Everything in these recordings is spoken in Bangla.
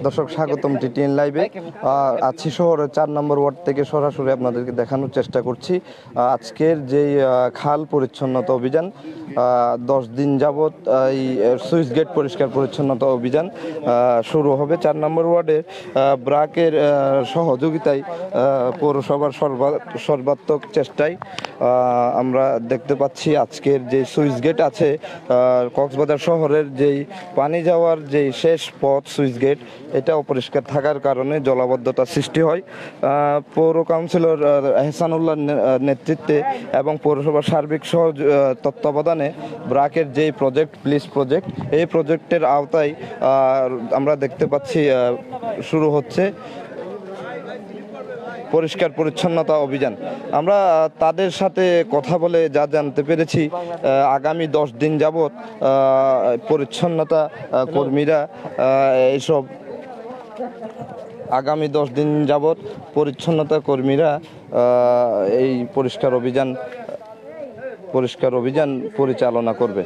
দর্শক স্বাগতম টিটিএন লাইভে। আছি শহরের 4 নম্বর ওয়ার্ড থেকে সরাসরি আপনাদেরকে দেখানোর চেষ্টা করছি আজকের যে খাল পরিচ্ছন্নতা অভিযান। 10 দিন যাবৎ এই সুইচ গেট পরিষ্কার পরিচ্ছন্নতা অভিযান শুরু হবে 4 নম্বর ওয়ার্ডের ব্রাকের সহযোগিতায়, পৌরসভার সর্বাত্মক চেষ্টায় আমরা দেখতে পাচ্ছি আজকের যে সুইচ গেট আছে কক্সবাজার শহরের যেই পানি যাওয়ার যেই শেষ পথ সুইচ গেট, এটা অপরিষ্কার থাকার কারণে জলাবদ্ধতার সৃষ্টি হয়। পৌর কাউন্সিলর এহসানুল্লাহর নেতৃত্বে এবং পৌরসভার সার্বিক তত্ত্বাবধানে ব্রাকের যেই প্রজেক্ট প্লিজ প্রজেক্ট, এই প্রজেক্টের আওতায় আমরা দেখতে পাচ্ছি শুরু হচ্ছে পরিষ্কার পরিচ্ছন্নতা অভিযান। আমরা তাদের সাথে কথা বলে যা জানতে পেরেছি, আগামী 10 দিন যাবৎ পরিচ্ছন্নতা কর্মীরা আগামী 10 দিন যাবৎ পরিচ্ছন্নতা কর্মীরা এই পরিষ্কার অভিযান পরিচালনা করবে।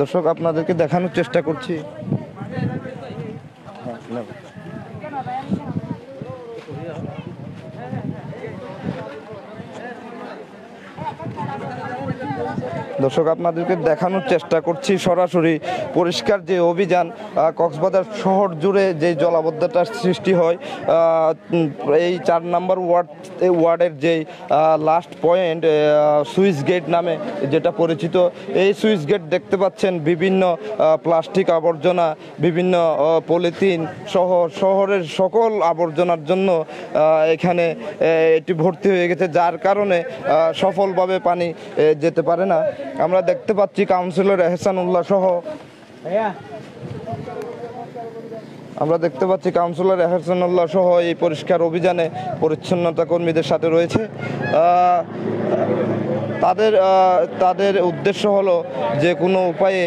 দর্শক আপনাদেরকে দেখানোর চেষ্টা করছি। দর্শক আপনাদেরকে দেখানোর চেষ্টা করছি সরাসরি পরিষ্কার যে অভিযান কক্সবাজার শহর জুড়ে যে জলাবদ্ধতার সৃষ্টি হয়। এই 4 নম্বর ওয়ার্ডের যেই লাস্ট পয়েন্ট সুইচ গেট নামে যেটা পরিচিত, এই সুইচ গেট দেখতে পাচ্ছেন বিভিন্ন প্লাস্টিক আবর্জনা, বিভিন্ন পলিথিন সহ শহরের সকল আবর্জনার জন্য এখানে এটি ভর্তি হয়ে গেছে, যার কারণে সফলভাবে পানি যেতে পারে না। আমরা দেখতে পাচ্ছি কাউন্সিলর এহসানুল্লাহ সহ এই পরিষ্কার অভিযানে পরিচ্ছন্নতা কর্মীদের সাথে রয়েছে। তাদের উদ্দেশ্য হলো যে কোনো উপায়ে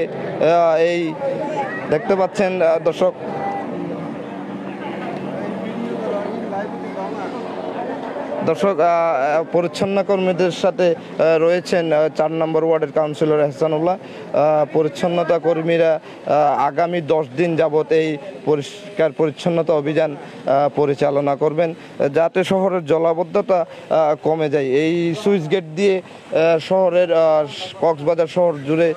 এই দেখতে পাচ্ছেন দর্শক, পরিচ্ছন্ন কর্মীদের সাথে রয়েছেন 4 নম্বর ওয়ার্ডের কাউন্সিলর এহসানুল্লাহ। পরিচ্ছন্নতা কর্মীরা আগামী 10 দিন যাবৎ এই পরিষ্কার পরিচ্ছন্নতা অভিযান পরিচালনা করবেন, যাতে শহরের জলাবদ্ধতা কমে যায়। এই সুইচ গেট দিয়ে শহরের কক্সবাজার শহর জুড়ে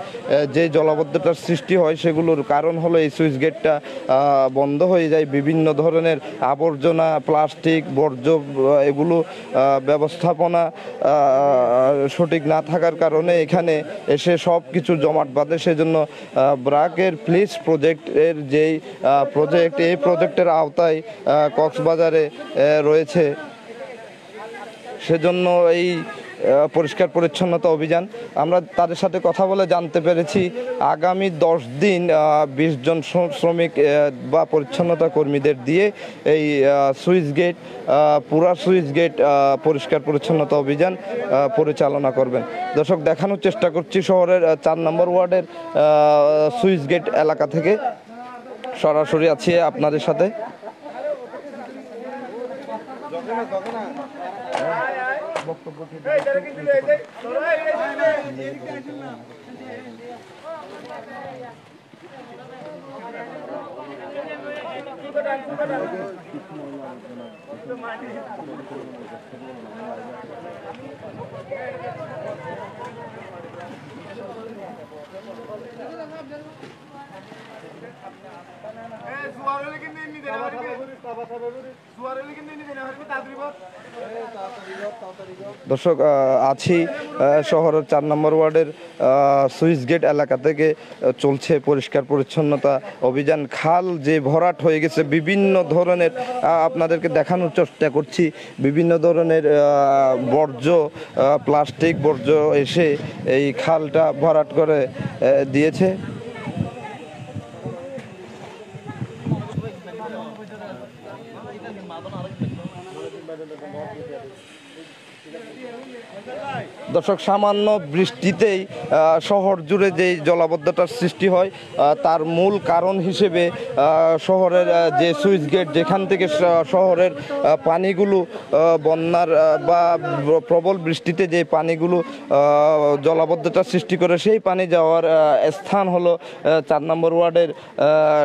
যে জলাবদ্ধতার সৃষ্টি হয়, সেগুলোর কারণ হলো এই সুইচ গেটটা বন্ধ হয়ে যায়। বিভিন্ন ধরনের আবর্জনা, প্লাস্টিক, বর্জ্য এগুলো ব্যবস্থাপনা সঠিক না থাকার কারণে এখানে এসে সব কিছু জমাট বাঁধে। সেজন্য ব্রাকের প্লিজ প্রজেক্টের যেই প্রজেক্ট, এই প্রজেক্টের আওতায় কক্সবাজারে রয়েছে, সেজন্য এই পরিষ্কার পরিচ্ছন্নতা অভিযান। আমরা তাদের সাথে কথা বলে জানতে পেরেছি আগামী 10 দিন 20 জন শ্রমিক বা পরিচ্ছন্নতা কর্মীদের দিয়ে এই সুইচ গেট, পুরা সুইচ গেট পরিষ্কার পরিচ্ছন্নতা অভিযান পরিচালনা করবেন। দর্শক দেখানোর চেষ্টা করছি শহরের 4 নম্বর ওয়ার্ডের সুইচ গেট এলাকা থেকে সরাসরি আছি আপনাদের সাথে। দর্শক আছি শহরের 4 নম্বর ওয়ার্ডের সুইচ গেট এলাকা থেকে চলছে পরিষ্কার পরিচ্ছন্নতা অভিযান। খাল যে ভরাট হয়ে গেছে, বিভিন্ন ধরনের আপনাদেরকে দেখানোর চেষ্টা করছি, বিভিন্ন ধরনের বর্জ্য, প্লাস্টিক বর্জ্য এসে এই খালটা ভরাট করে দিয়েছে। দর্শক, সামান্য বৃষ্টিতেই শহর জুড়ে যে জলাবদ্ধতার সৃষ্টি হয় তার মূল কারণ হিসেবে শহরের যে সুইচ গেট, যেখান থেকে শহরের পানিগুলো বন্যার বা প্রবল বৃষ্টিতে যে পানিগুলো জলাবদ্ধতার সৃষ্টি করে, সেই পানি যাওয়ার স্থান হলো 4 নম্বর ওয়ার্ডের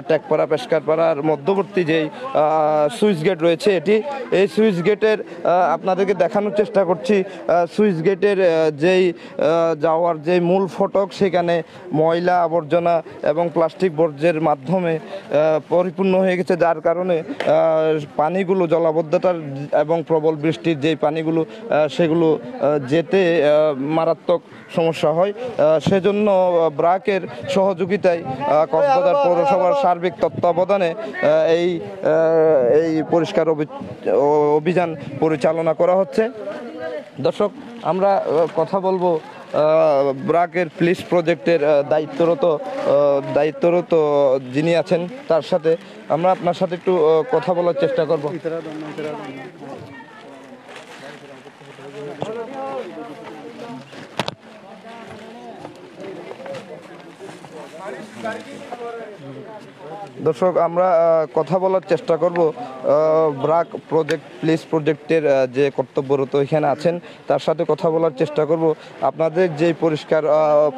টেকপাড়া পেশকারপাড়ার মধ্যবর্তী যেই সুইচ গেট রয়েছে এটি। এই সুইচ গেটের আপনাদেরকে দেখানোর চেষ্টা করছি। সুইচ গেটের যেই যাওয়ার যে মূল ফটক, সেখানে ময়লা আবর্জনা এবং প্লাস্টিক বর্জ্যের মাধ্যমে পরিপূর্ণ হয়ে গেছে, যার কারণে পানিগুলো জলাবদ্ধতার এবং প্রবল বৃষ্টির যেই পানিগুলো সেগুলো যেতে মারাত্মক সমস্যা হয়। সেজন্য ব্র্যাকের সহযোগিতায় কক্সবাজার পৌরসভার সার্বিক তত্ত্বাবধানে এই পরিষ্কার অভিযান পরিচালনা করা হচ্ছে। দর্শক, আমরা কথা বলবো ব্র্যাকের পুলিশ প্রজেক্টের দায়িত্বরত যিনি আছেন তার সাথে। আমরা আপনার সাথে একটু কথা বলার চেষ্টা করব। দর্শক, আমরা কথা বলার চেষ্টা করব ব্র্যাক প্রজেক্ট পুলিশ প্রজেক্টের যে কর্তব্যরত এখানে আছেন তার সাথে কথা বলার চেষ্টা করব। আপনাদের যে পরিষ্কার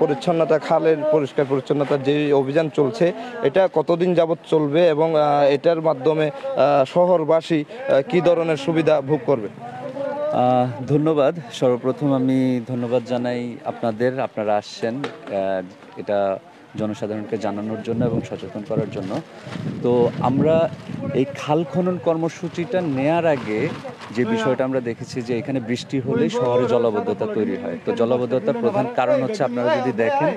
পরিচ্ছন্নতা, খালের পরিষ্কার পরিচ্ছন্নতার যে অভিযান চলছে, এটা কতদিন যাবৎ চলবে এবং এটার মাধ্যমে শহরবাসী কি ধরনের সুবিধা ভোগ করবে? ধন্যবাদ। সর্বপ্রথম আমি ধন্যবাদ জানাই আপনারা আসছেন এটা জনসাধারণকে জানানোর জন্য এবং সচেতন করার জন্য। তো আমরা এই খাল খনন কর্মসূচিটা নেয়ার আগে যে বিষয়টা আমরা দেখেছি যে এখানে বৃষ্টি হলেই শহরে জলাবদ্ধতা তৈরি হয়। তো জলাবদ্ধতার প্রধান কারণ হচ্ছে, আপনারা যদি দেখেন,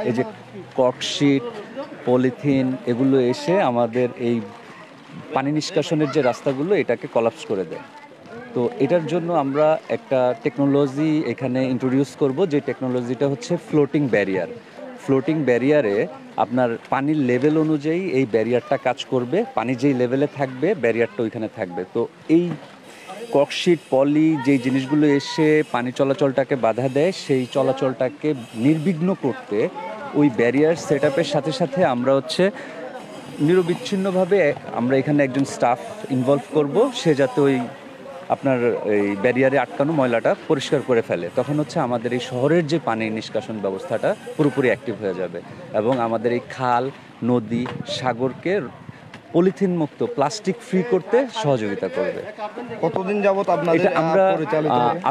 এই যে কর্কশিট, পলিথিন এগুলো এসে আমাদের এই পানি নিষ্কাশনের যে রাস্তাগুলো এটাকে কলাপস করে দেয়। তো এটার জন্য আমরা একটা টেকনোলজি এখানে ইন্ট্রোডিউস করব, যে টেকনোলজিটা হচ্ছে ফ্লোটিং ব্যারিয়ার। ফ্লোটিং ব্যারিয়ারে আপনার পানির লেভেল অনুযায়ী এই ব্যারিয়ারটা কাজ করবে, পানি যেই লেভেলে থাকবে ব্যারিয়ারটা ওইখানে থাকবে। তো এই কর্কশিট, পলি যেই জিনিসগুলো এসে পানি চলাচলটাকে বাধা দেয়, সেই চলাচলটাকে নির্বিঘ্ন করতে ওই ব্যারিয়ার সেট আপের সাথে সাথে আমরা নিরবিচ্ছিন্নভাবে আমরা এখানে একজন স্টাফ ইনভলভ করব, সে যাতে ওই আপনার এই ব্যারিয়ারে আটকানো ময়লাটা পরিষ্কার করে ফেলে। তখন আমাদের এই শহরের যে পানি নিষ্কাশন ব্যবস্থাটা পুরোপুরি অ্যাক্টিভ হয়ে যাবে এবং আমাদের এই খাল, নদী, সাগরকে পলিথিন মুক্ত, প্লাস্টিক ফ্রি করতে সহযোগিতা করবে। কতদিন যাবত আপনাদের আমরা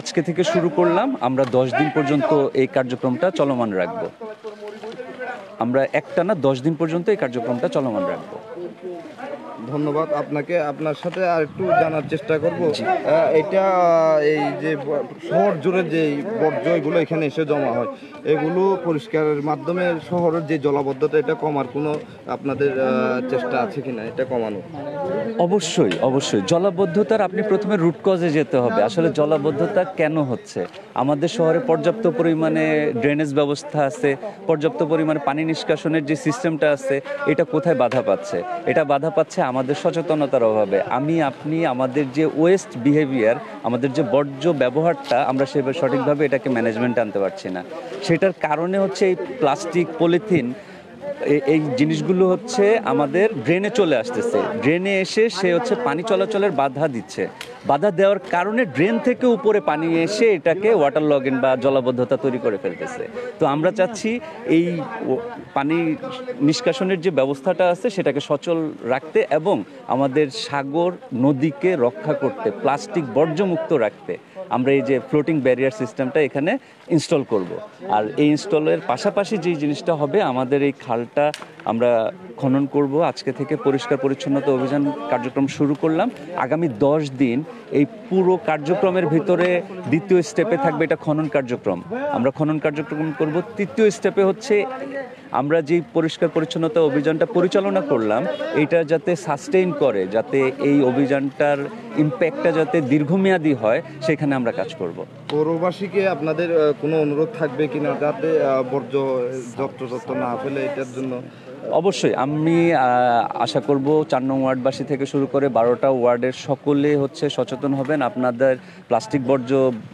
আজকে থেকে শুরু করলাম, আমরা 10 দিন পর্যন্ত এই কার্যক্রমটা চলমান রাখবো। আমরা একটানা 10 দিন পর্যন্ত এই কার্যক্রমটা চলমান রাখবো। ধন্যবাদ আপনাকে। আপনার সাথে আর একটু জানার চেষ্টা করব, এটা এই যে শহর জুড়ে যে বর্জ্য এগুলো এখানে এসে জমা হয়, এগুলো পরিষ্কারের মাধ্যমে শহরের যে জলাবদ্ধতা এটা কমার কোনো আপনাদের চেষ্টা আছে কিনা, এটা কমানো? অবশ্যই অবশ্যই। জলাবদ্ধতার আপনি প্রথমে রুট কজে যেতে হবে। আসলে জলাবদ্ধতা কেন হচ্ছে? আমাদের শহরে পর্যাপ্ত পরিমাণে ড্রেনেজ ব্যবস্থা আছে, পর্যাপ্ত পরিমাণে পানি নিষ্কাশনের যে সিস্টেমটা আছে, এটা কোথায় বাধা পাচ্ছে? এটা বাধা পাচ্ছে আমাদের সচেতনতার অভাবে। আপনি আমাদের যে ওয়েস্ট বিহেভিয়ার, আমাদের যে বর্জ্য ব্যবহারটা, আমরা সেভাবে সঠিকভাবে এটাকে ম্যানেজমেন্টে আনতে পারছি না। সেটার কারণে এই প্লাস্টিক, পলিথিন এই জিনিসগুলো আমাদের ড্রেনে চলে আসতেছে। ড্রেনে এসে সে পানি চলাচলের বাধা দিচ্ছে। বাধা দেওয়ার কারণে ড্রেন থেকে উপরে পানি এসে এটাকে ওয়াটার লগিং বা জলাবদ্ধতা তৈরি করে ফেলতেছে। তো আমরা চাচ্ছি এই পানি নিষ্কাশনের যে ব্যবস্থাটা আছে সেটাকে সচল রাখতে এবং আমাদের সাগর, নদীকে রক্ষা করতে, প্লাস্টিক বর্জ্যমুক্ত রাখতে আমরা এই যে ফ্লোটিং ব্যারিয়ার সিস্টেমটা এখানে ইনস্টল করব। আর এই ইনস্টলের পাশাপাশি যেই জিনিসটা হবে, আমাদের এই খালটা আমরা খনন করব। আজকে থেকে পরিষ্কার পরিচ্ছন্নতা অভিযান কার্যক্রম শুরু করলাম। আগামী 10 দিন এই পুরো কার্যক্রমের ভিতরে দ্বিতীয় স্টেপে থাকবে এটা খনন কার্যক্রম। আমরা খনন কার্যক্রম করব। তৃতীয় স্টেপে আমরা যেই পরিষ্কার পরিচ্ছন্নতা অভিযানটা পরিচালনা করলাম, এটা যাতে সাস্টেইন করে, যাতে এই অভিযানটার ইম্প্যাক্টটা যাতে দীর্ঘমেয়াদী হয়, সেখানে আমরা কাজ করব। পৌরবাসীকে আপনাদের কোনো অনুরোধ থাকবে কিনা, যাতে বর্জ্য যত্র না ফেলে এটার জন্য অবশ্যই আমি আশা করব 4 নং ওয়ার্ডবাসী থেকে শুরু করে 12টা ওয়ার্ডের সকলে হচ্ছে সচেতন হবেন। আপনাদের প্লাস্টিক বর্জ্য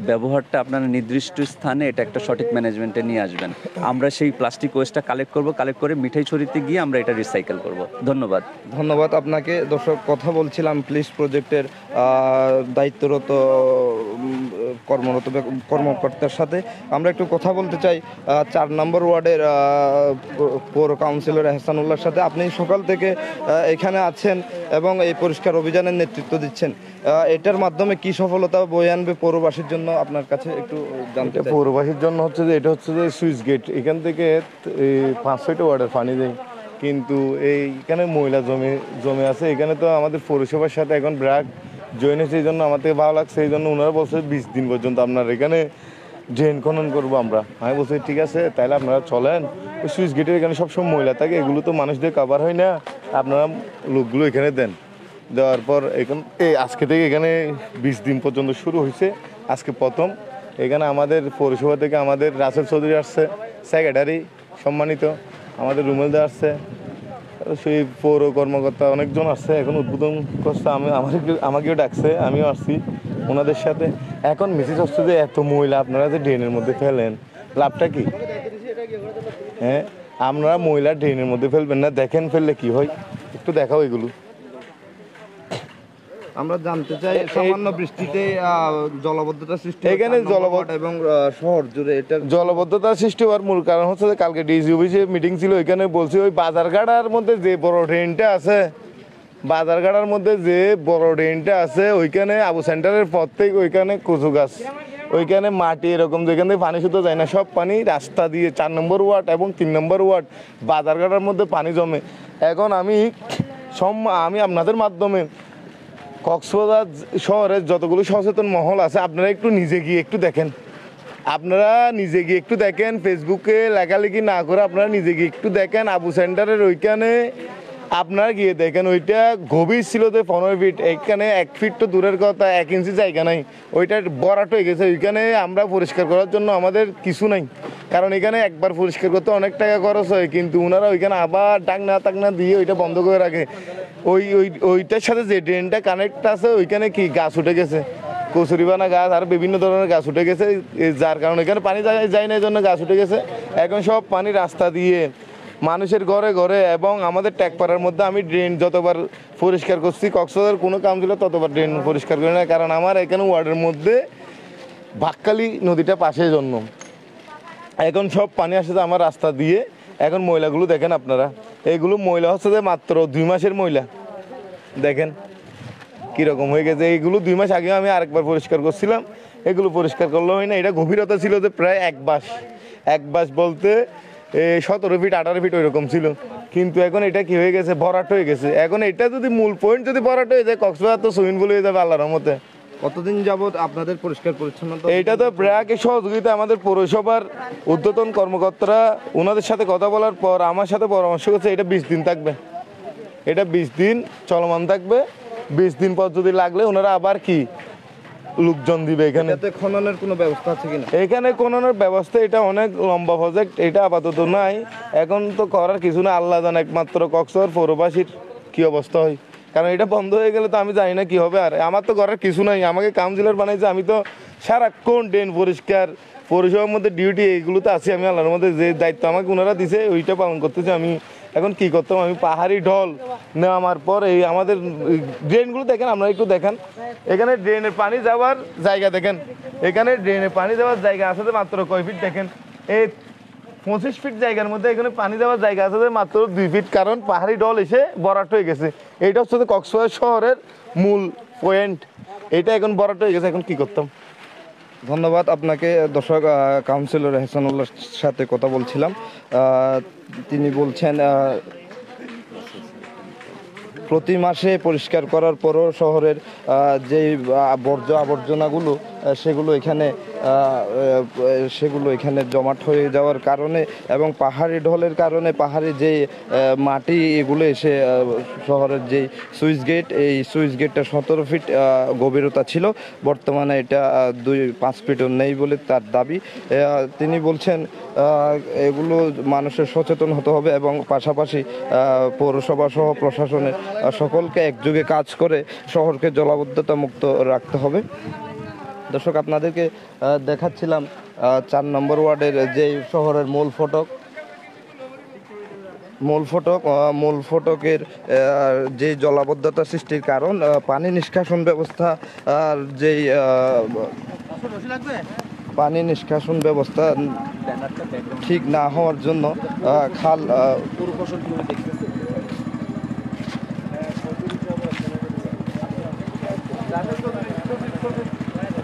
ব্যবহারটা আপনারা নির্দিষ্ট স্থানে এটা একটা সঠিক ম্যানেজমেন্টে নিয়ে আসবেন। আমরা সেই প্লাস্টিক ওয়েস্টটা কালেক্ট করে মিঠাইছড়িতে গিয়ে আমরা এটা রিসাইকেল করব। ধন্যবাদ। ধন্যবাদ আপনাকে। দর্শক, কথা বলছিলাম প্লিজ প্রজেক্টের দায়িত্বরত কর্মকর্তার সাথে। আমরা একটু কথা বলতে চাই 4 নম্বর ওয়ার্ডের পৌর কাউন্সিলর এহসানুল্লাহর সাথে। আপনি সকাল থেকে এখানে আছেন এবং এই পরিষ্কার অভিযানের নেতৃত্ব দিচ্ছেন। এটার মাধ্যমে কি সফলতা বয়ে আনবে পৌরবাসীর জন্য, আপনার কাছে একটু জানতে চাই। পৌরবাসীর জন্য হচ্ছে যে এটা হচ্ছে যে সুইচ গেট, এখান থেকে 5-6টা ওয়ার্ডের পানি দেয়, কিন্তু এইখানে ময়লা জমে আছে। এখানে তো আমাদের পৌরসভার সাথে এখন ব্র্যাক জয়েন হয়েছে, এই জন্য আমার থেকে ভালো লাগছে। এই জন্য ওনারা বলছে 20 দিন পর্যন্ত আপনার এখানে ড্রেন খনন করবো আমরা। আমি বলছি ঠিক আছে, তাহলে আপনারা চলেন। ওই সুইচ গেটের এখানে সবসময় ময়লা থাকে, এগুলো তো মানুষদের কাভার হয় না, আপনারা লোকগুলো এখানে দেন। দেওয়ার পর আজকে থেকে এখানে 20 দিন পর্যন্ত শুরু হয়েছে। আজকে প্রথম এখানে আমাদের পৌরসভা থেকে আমাদের রাসেল চৌধুরী আসছে, সেক্রেটারি সম্মানিত, আমাদের রুমেলদা আসছে, সেই পৌর কর্মকর্তা অনেকজন আসছে। এখন উদ্বোধন করছে, আমাকেও ডাকছে, আমিও আসছি ওনাদের সাথে। এখন মেসেজ হচ্ছে যে এত ময়লা আপনারা যে ড্রেনের মধ্যে ফেলেন, লাভটা কি? হ্যাঁ, আপনারা ময়লা ড্রেনের মধ্যে ফেলবেন না, দেখেন ফেললে কি হয়, একটু দেখাও এগুলো। আমরা জানতে চাই, সামান্য বৃষ্টিতে জলাবদ্ধতা সৃষ্টি এখানে এবং শহর জুড়ে এটা জলবদ্ধতা সৃষ্টি হওয়ার মূল কারণ হচ্ছে যে কালকে ডিসি অফিসে মিটিং ছিল, ওইখানে বলছি ওই বাজারঘাটার মধ্যে যে বড় ড্রেনটা আছে, বাজারঘাটার মধ্যে যে বড় ড্রেনটা আছে, ওইখানে আবু সেন্টারের পর থেকে ওইখানে কচু গাছ, ওইখানে মাটি এরকম, যেখান থেকে পানি শুধু যায় না, সব পানি রাস্তা দিয়ে 4 নম্বর ওয়ার্ড এবং 3 নম্বর ওয়ার্ড বাজারঘাটার মধ্যে পানি জমে। এখন আমি আপনাদের মাধ্যমে কক্সবাজার শহরের যতগুলো সচেতন মহল আছে, আপনারা একটু নিজে গিয়ে একটু দেখেন, ফেসবুকে লেখালেখি না করে আপনারা নিজে গিয়ে একটু দেখেন। আবু সেন্টারের ওইখানে আপনারা গিয়ে দেখেন, ওইটা গভীর ছিল যে 15 ফিট, এখানে 1 ফিট তো দূরের কথা, 1 ইঞ্চি জায়গা নাই, ওইটা ভরাট হয়ে গেছে। ওইখানে আমরা পরিষ্কার করার জন্য আমাদের কিছু নাই, কারণ এখানে একবার পরিষ্কার করতে অনেক টাকা খরচ হয়, কিন্তু ওনারা ওইখানে আবার টাকনা দিয়ে ওইটা বন্ধ করে রাখে। ওইটার সাথে যে ড্রেনটা কানেক্ট আছে, ওইখানে কি গাছ উঠে গেছে, কচুরিপানা গাছ আর বিভিন্ন ধরনের গাছ উঠে গেছে, যার কারণে এখানে পানি যায় না, এই জন্য গাছ উঠে গেছে। এখন সব পানি রাস্তা দিয়ে মানুষের ঘরে ঘরে, এবং আমাদের ট্যাগপাড়ার মধ্যে আমি ড্রেন যতবার পরিষ্কার করছি, কক্সবাজার কোনো কাম ছিল ততবার ড্রেন পরিষ্কার করি না, কারণ আমার এখানে ওয়ার্ডের মধ্যে ভাক্কালি নদীটা পাশের জন্য এখন সব পানি আসছে আমার রাস্তা দিয়ে। এখন ময়লাগুলো দেখেন আপনারা, এইগুলো ময়লা হচ্ছে যে মাত্র 2 মাসের ময়লা, দেখেন কীরকম হয়ে গেছে। এইগুলো 2 মাস আগে আমি আরেকবার পরিষ্কার করছিলাম, এগুলো পরিষ্কার করলে হয় না। এটা গভীরতা ছিল যে প্রায় 1 বাস বলতে 17 ফিট 18 ফিট ওইরকম ছিল, কিন্তু এখন এটা কি হয়ে গেছে, ভরাট হয়ে গেছে। এখন এটা যদি মূল পয়েন্ট যদি ভরাট হয়ে যায়, কক্সবাজার তো সুইমিং পুল হয়ে যাবে আল্লাহর রহমতে। কতদিন যাবত আপনাদের পরিষ্কার পরিচ্ছন্নতা? এইটা তো ব্র্যাকের সহযোগিতা আমাদের পৌরসভার ঊর্ধ্বতন কর্মকর্তারা, ওনাদের সাথে কথা বলার পর আমার সাথে পরামর্শ করছে এটা 20 দিন থাকবে, এটা 20 দিন চলমান থাকবে। 20 দিন পর যদি লাগলে ওনারা আবার কি লোকজন দিবে। এখানে খননের কোনো ব্যবস্থা আছে কিনা? এখানে খননের ব্যবস্থা, এটা অনেক লম্বা প্রজেক্ট, এটা আপাতত নাই, এখন তো করার কিছু না, আল্লাহ জানে একমাত্র কক্সবাজার পৌরবাসীর কি অবস্থা হয়, কারণ এটা বন্ধ হয়ে গেলে তো আমি জানি না কি হবে। আর আমার তো করার কিছু নাই, আমাকে কাউন্সিলর বানাইছে, আমি তো সারাক্ষণ ড্রেন পরিষ্কার, পৌরসভার মধ্যে ডিউটি, এইগুলো তো আছি আমি, আল্লাহর মধ্যে যে দায়িত্ব আমাকে ওনারা দিছে ওইটা পালন করতেছি। আমি এখন কি করতাম, আমি পাহাড়ি ঢল নেওয়ার পর এই আমাদের ড্রেনগুলো দেখেন, আপনারা একটু দেখেন, এখানে ড্রেনের পানি যাওয়ার জায়গা দেখেন, এখানে ড্রেনে পানি যাওয়ার জায়গা আছে মাত্র কয় ফিট দেখেন, এই 25 ফিট জায়গার মধ্যে এখানে পানি যাওয়ার জায়গা আছে মাত্র 2 ফিট, কারণ পাহাড়ি ঢল এসে ভরাট হয়ে গেছে। এইটা হচ্ছে কক্সবাজার শহরের মূল পয়েন্ট, এটা এখন ভরাট হয়ে গেছে, এখন কি করতাম। ধন্যবাদ আপনাকে। দর্শক, কাউন্সিলর এহসানুল্লাহর সাথে কথা বলছিলাম, তিনি বলছেন প্রতি মাসে পরিষ্কার করার পরও শহরের যে বর্জ্য আবর্জনাগুলো সেগুলো এখানে জমাট হয়ে যাওয়ার কারণে এবং পাহাড়ি ঢলের কারণে পাহাড়ি যে মাটি এগুলো এসে শহরের যেই সুইচ গেট, এই সুইচ গেটটা 17 ফিট গভীরতা ছিল, বর্তমানে এটা 5 ফিটও নেই বলে তার দাবি। তিনি বলছেন এগুলো মানুষের সচেতন হতে হবে এবং পাশাপাশি পৌরসভা সহ প্রশাসনের সকলকে একযোগে কাজ করে শহরকে জলাবদ্ধতা মুক্ত রাখতে হবে। দর্শক, আপনাদেরকে দেখাচ্ছিলাম 4 নম্বর ওয়ার্ডের যে শহরের মূল ফটকের যে জলাবদ্ধতা সৃষ্টির কারণ পানি নিষ্কাশন ব্যবস্থা ঠিক না হওয়ার জন্য খাল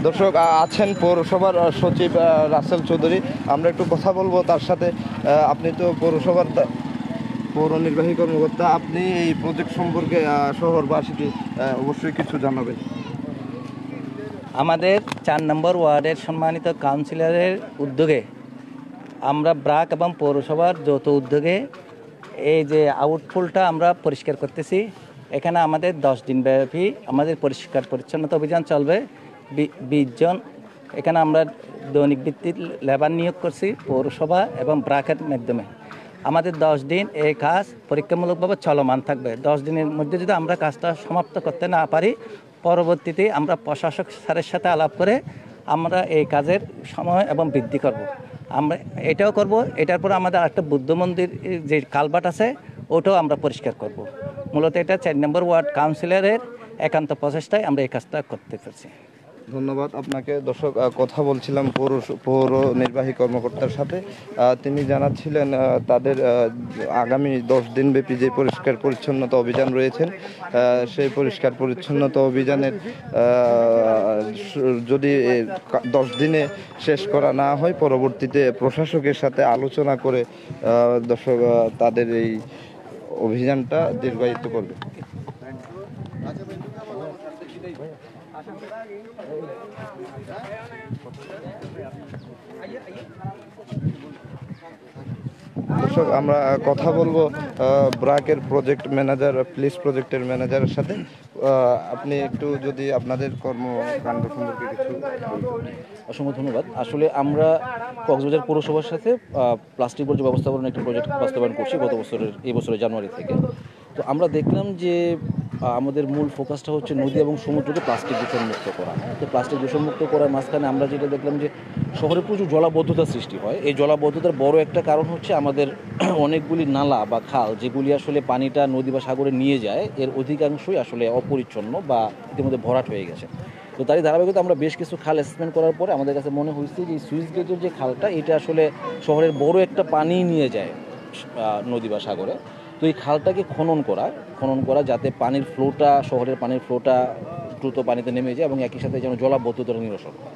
দর্শক আছেন পৌরসভার সচিব রাসেল চৌধুরী, আমরা একটু কথা বলবো তার সাথে। আপনি তো পৌরসভার পৌর নির্বাহী কর্মকর্তা, আপনি এই প্রজেক্ট সম্পর্কে শহরবাসীকে অবশ্যই কিছু জানাবেন। আমাদের 4 নম্বর ওয়ার্ডের সম্মানিত কাউন্সিলরের উদ্যোগে আমরা ব্রাক এবং পৌরসভার যৌথ উদ্যোগে এই যে আউটফুলটা আমরা পরিষ্কার করতেছি। এখানে আমাদের 10 দিন ব্যাপী আমাদের পরিষ্কার পরিচ্ছন্নতা অভিযান চলবে। 20 জন এখানে আমরা দৈনিক ভিত্তিক লেবার নিয়োগ করছি পৌরসভা এবং ব্রাকের মাধ্যমে। আমাদের 10 দিন এই কাজ পরীক্ষামূলকভাবে চলমান থাকবে। 10 দিনের মধ্যে যদি আমরা কাজটা সমাপ্ত করতে না পারি, পরবর্তীতে আমরা প্রশাসক স্যারের সাথে আলাপ করে আমরা এই কাজের সময় এবং বৃদ্ধি করব। আমরা এটাও করব। এটার পর আমাদের আরেকটা বুদ্ধ মন্দির যে কালভার্ট আছে ওটাও আমরা পরিষ্কার করব। মূলত এটা 4 নম্বর ওয়ার্ড কাউন্সিলরের একান্ত প্রচেষ্টায় আমরা এই কাজটা করতে পারছি। ধন্যবাদ আপনাকে। দর্শক, কথা বলছিলাম পৌর নির্বাহী কর্মকর্তার সাথে। তিনি জানাচ্ছিলেন তাদের আগামী 10 দিনব্যাপী যে পরিষ্কার পরিচ্ছন্নতা অভিযান রয়েছেন, সেই পরিষ্কার পরিচ্ছন্নতা অভিযানের যদি 10 দিনে শেষ করা না হয়, পরবর্তীতে প্রশাসকের সাথে আলোচনা করে দর্শক তাদের এই অভিযানটা দীর্ঘায়িত করবে। দর্শক, আমরা কথা বলবো ব্রাকের প্রজেক্ট ম্যানেজার, প্লিজ প্রজেক্টের ম্যানেজারের সাথে। আপনি একটু যদি আপনাদের কর্মকাণ্ড সম্পর্কে কিছু। অসংখ্য ধন্যবাদ। আসলে আমরা কক্সবাজার পৌরসভার সাথে প্লাস্টিক বর্জ্য ব্যবস্থাপনার একটি প্রজেক্ট বাস্তবায়ন করছি এই বছরের জানুয়ারি থেকে। তো আমরা দেখলাম যে আমাদের মূল ফোকাসটা হচ্ছে নদী এবং সমুদ্রকে প্লাস্টিক দূষণমুক্ত করা। তো প্লাস্টিক দূষণমুক্ত করার মাঝখানে আমরা যেটা দেখলাম যে শহরে প্রচুর জলাবদ্ধতা সৃষ্টি হয়। এই জলাবদ্ধতার বড় একটা কারণ হচ্ছে আমাদের অনেকগুলি নালা বা খাল যেগুলি আসলে পানিটা নদী বা সাগরে নিয়ে যায়, এর অধিকাংশই আসলে অপরিচ্ছন্ন বা ইতিমধ্যে ভরাট হয়ে গেছে। তো তারই ধারাবাহিকতা আমরা বেশ কিছু খাল অ্যাসেসমেন্ট করার পরে আমাদের কাছে মনে হয়েছে যে সুইচ গেটের যে খালটা, এটা আসলে শহরের বড় একটা পানি নিয়ে যায় নদী বা সাগরে। তো এই খালটাকে খনন করা যাতে পানির ফ্লোটা, শহরের পানির ফ্লোটা দ্রুত পানিতে নেমে যায় এবং একই সাথে যেন জলাবদ্ধতার নিরসন হয়।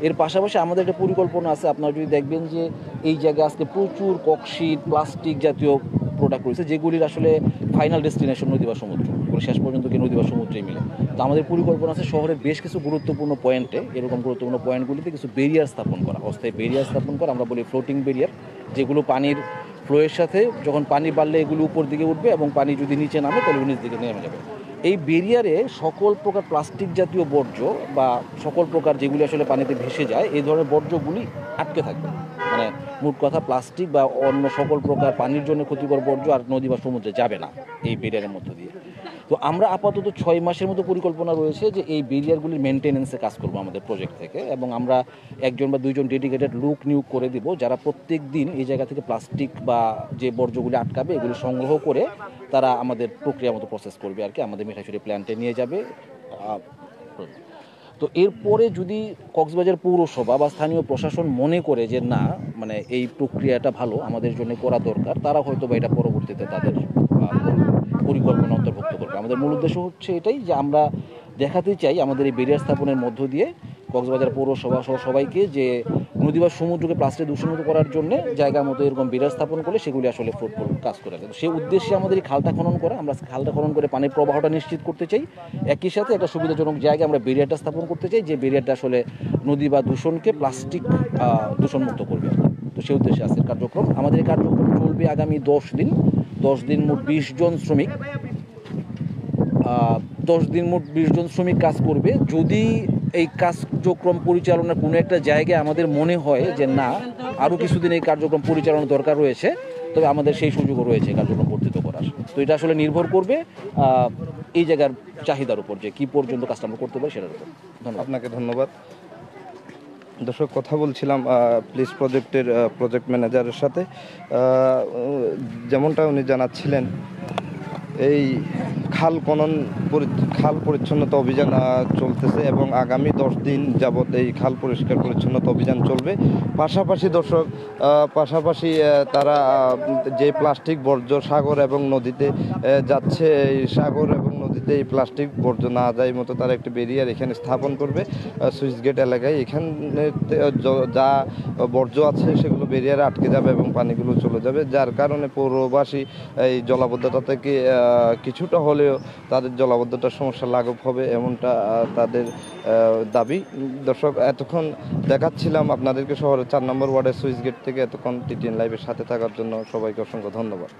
এর পাশাপাশি আমাদের একটা পরিকল্পনা আছে। আপনারা যদি দেখবেন যে এই জায়গায় আজকে প্রচুর ককশিট, প্লাস্টিক জাতীয় প্রোডাক্ট রয়েছে যেগুলির আসলে ফাইনাল ডেস্টিনেশন নদী বা সমুদ্র, শেষ পর্যন্ত কি নদী বা সমুদ্রেই মিলে। তো আমাদের পরিকল্পনা আছে শহরের বেশ কিছু গুরুত্বপূর্ণ পয়েন্টে, এরকম গুরুত্বপূর্ণ পয়েন্টগুলিতে কিছু ব্যারিয়ার স্থাপন করা, অস্থায়ী ব্যারিয়ার স্থাপন করা, আমরা বলি ফ্লোটিং ব্যারিয়ার, যেগুলো পানির ফ্লোয়ের সাথে যখন পানি বাড়লে এগুলো উপর দিকে উঠবে এবং পানি যদি নিচে নামে তাহলে নিচ দিকে নেমে যাবে। এই ব্যারিয়ারে সকল প্রকার প্লাস্টিক জাতীয় বর্জ্য বা সকল প্রকার যেগুলি আসলে পানিতে ভেসে যায়, এই ধরনের বর্জ্যগুলি আটকে থাকবে। মানে মোট কথা প্লাস্টিক বা অন্য সকল প্রকার পানির জন্য ক্ষতিকর বর্জ্য আর নদী বা সমুদ্রে যাবে না এই ব্যারিয়ারের মধ্য দিয়ে। তো আমরা আপাতত 6 মাসের মতো পরিকল্পনা রয়েছে যে এই ব্যারিয়ারগুলির মেনটেন্যান্সে কাজ করবো আমাদের প্রজেক্ট থেকে, এবং আমরা 1 বা 2 ডেডিকেটেড লোক নিয়োগ করে দিব যারা প্রত্যেক দিন এই জায়গা থেকে প্লাস্টিক বা যে বর্জ্যগুলি আটকাবে এগুলি সংগ্রহ করে তারা আমাদের প্রক্রিয়া মতো প্রসেস করবে আর কি, আমাদের মিঠাইছড়ি প্ল্যান্টে নিয়ে যাবে। তো এরপরে যদি কক্সবাজার পৌরসভা বা স্থানীয় প্রশাসন মনে করে যে না, মানে এই প্রক্রিয়াটা ভালো, আমাদের জন্য করা দরকার, তারা হয়তো বা এটা পরবর্তীতে তাদের পরিকল্পনা অন্তর্ভুক্ত করবে। আমাদের মূল উদ্দেশ্য হচ্ছে এটাই যে আমরা দেখাতে চাই আমাদের এই ব্যারিয়ার স্থাপনের মধ্য দিয়ে কক্সবাজার পৌরসভা সহ সবাইকে যে নদী বা সমুদ্রকে প্লাস্টিক দূষণমুক্ত করার জন্য জায়গা মতো এরকম বেরিয়ার স্থাপন করলে সেগুলি আসলে ফ্রুটফুল কাজ করে থাকে। তো সেই উদ্দেশ্যে আমাদের এই খালটা খনন করা, আমরা খালটা খনন করে পানির প্রবাহটা নিশ্চিত করতে চাই, একই সাথে একটা সুবিধাজনক জায়গায় আমরা বেরিয়ারটা স্থাপন করতে চাই, যে বেরিয়ারটা আসলে নদী বা দূষণকে প্লাস্টিক দূষণমুক্ত করবে। তো সেই উদ্দেশ্যে আছে কার্যক্রম। আমাদের এই কার্যক্রম চলবে আগামী 10 দিন মোট 20 জন শ্রমিক 10 দিন মোট 20 জন শ্রমিক কাজ করবে। যদি এই কার্যক্রম পরিচালনার কোনো একটা জায়গায় আমাদের মনে হয় যে না, আরও কিছুদিন এই কার্যক্রম পরিচালনার দরকার রয়েছে, তবে আমাদের সেই সুযোগও রয়েছে কার্যক্রম বর্ধিত করার। তো এটা আসলে নির্ভর করবে এই জায়গার চাহিদার উপর, যে কী পর্যন্ত কাজটা আমরা করতে পারি সেটার উপর। ধন্যবাদ। আপনাকে ধন্যবাদ। দর্শক, কথা বলছিলাম প্লিজ প্রজেক্টের প্রজেক্ট ম্যানেজারের সাথে। যেমনটা উনি জানাচ্ছিলেন, এই খাল পরিচ্ছন্নতা অভিযান চলতেছে এবং আগামী 10 দিন যাবৎ এই খাল পরিষ্কার পরিচ্ছন্নতা অভিযান চলবে। পাশাপাশি দর্শক, তারা যে প্লাস্টিক বর্জ্য সাগর এবং নদীতে যাচ্ছে, এই সাগর এবং নদীতে এই প্লাস্টিক বর্জ্য না যায় মতো তারা একটি ব্যারিয়ার এখানে স্থাপন করবে সুইচ গেট এলাকায়। এখানে যা বর্জ্য আছে সেগুলো ব্যারিয়ারে আটকে যাবে এবং পানিগুলো চলে যাবে, যার কারণে পৌরবাসী এই জলাবদ্ধতা থেকে কিছুটা হলেও তাদের জলাবদ্ধতার সমস্যা লাঘব হবে, এমনটা তাদের দাবি। দর্শক, এতক্ষণ দেখাচ্ছিলাম আপনাদেরকে শহরের 4 নম্বর ওয়ার্ডের সুইচ গেট থেকে। এতক্ষণ টিটিএন লাইভের সাথে থাকার জন্য সবাইকে অসংখ্য ধন্যবাদ।